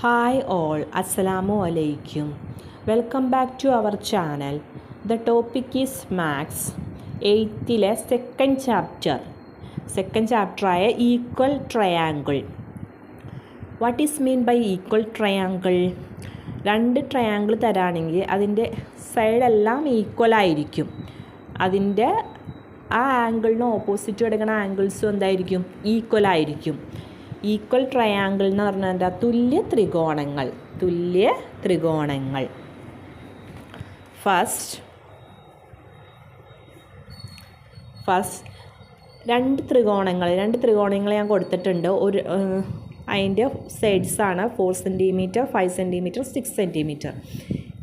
Hi all, Assalamu alaikum. Welcome back to our channel. The topic is Maths 8th second chapter. Second chapter ആയ equal triangle. What is mean by equal triangle? രണ്ട് triangle തരാണെങ്കിൽ അതിൻ്റെ സൈഡെല്ലാം equal ആയിരിക്കും. അതിൻ്റെ ആ ആംഗിളിന് opposite കിടക്കുന്ന ആംഗിൾസും എന്തായിരിക്കും? Equal ആയിരിക്കും. Equal triangle എന്ന് പറഞ്ഞാൽ എന്താ? തുല്യ ത്രികോണങ്ങൾ. ഫസ്റ്റ് രണ്ട് ത്രികോണങ്ങൾ ഞാൻ കൊടുത്തിട്ടുണ്ട്. അതിൻ്റെ സൈഡ്സാണ് 4 cm, 5 cm, 6 cm.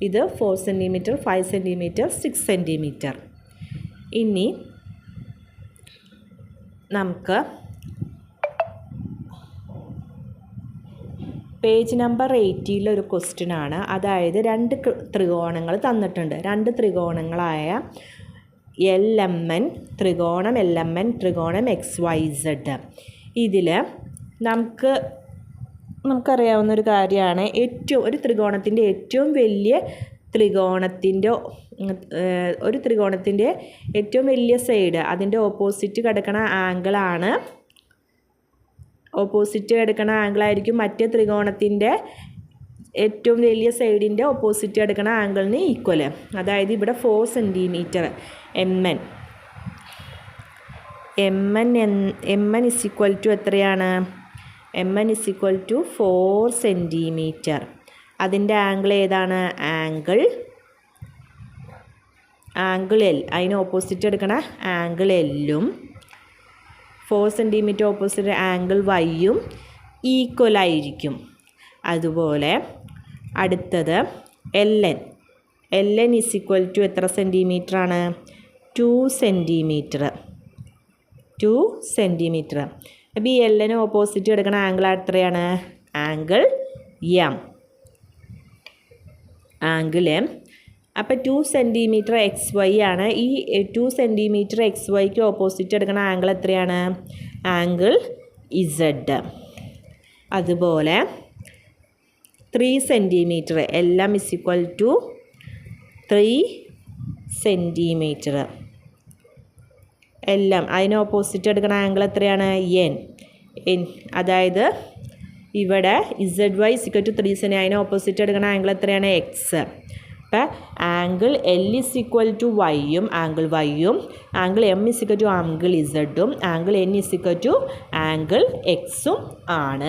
ഇത് 4 cm, 5 cm, 6 cm. ഇനി നമുക്ക് പേജ് നമ്പർ 80 ഒരു ക്വസ്റ്റ്യൻ ആണ്. അതായത് രണ്ട് ത്രികോണങ്ങൾ തന്നിട്ടുണ്ട്. രണ്ട് ത്രികോണങ്ങളായ LMN ത്രികോണം XYZ. ഇതിൽ നമുക്കറിയാവുന്നൊരു കാര്യമാണ്, ഒരു ത്രികോണത്തിൻ്റെ ഏറ്റവും വലിയ ത്രികോണത്തിൻ്റെ ഏറ്റവും വലിയ സൈഡ്, അതിൻ്റെ ഓപ്പോസിറ്റ് കിടക്കുന്ന ആംഗിളായിരിക്കും മറ്റേ ത്രികോണത്തിൻ്റെ ഏറ്റവും വലിയ സൈഡിൻ്റെ ഓപ്പോസിറ്റ് കിടക്കുന്ന ആംഗിളിന് ഈക്വൽ. അതായത് ഇവിടെ 4 cm MN is equal to എത്രയാണ്? MN is equal to 4 cm. അതിൻ്റെ ആംഗിൾ ഏതാണ്? Angle L. അതിന് ഓപ്പോസിറ്റ് എടുക്കണ ആംഗിൾ Lഉം 4 cm ഓപ്പോസിറ്റ് ആംഗിൾ Yയും ഈക്വൽ ആയിരിക്കും. അതുപോലെ അടുത്തത് LN ഇസ് ഈക്വൽ ടു എത്ര സെൻറ്റിമീറ്റർ ആണ്? 2 cm. അപ്പോൾ ഈ LN ഓപ്പോസിറ്റ് എടുക്കുന്ന ആംഗിൾ എത്രയാണ്? Angle M. അപ്പോൾ 2 cm XY ആണ്. ഈ 2 cm XYക്ക് ഓപ്പോസിറ്റ് എടുക്കുന്ന ആംഗിൾ എത്രയാണ്? Angle Z. അതുപോലെ 3 cm LM is equal to 3 cm. LM അതിന് ഓപ്പോസിറ്റ് എടുക്കുന്ന ആംഗിൾ എത്രയാണ്? N. അതായത് ഇവിടെ ZY is equal to 3 cm. അതിന് ഓപ്പോസിറ്റ് എടുക്കുന്ന ആംഗിൾ എത്രയാണ്? X. അപ്പോൾ angle L is equal to Yയും ആംഗിൾ Yയും, angle M is equal to angle Zഉം, angle N is equal to angle Xഉം ആണ്.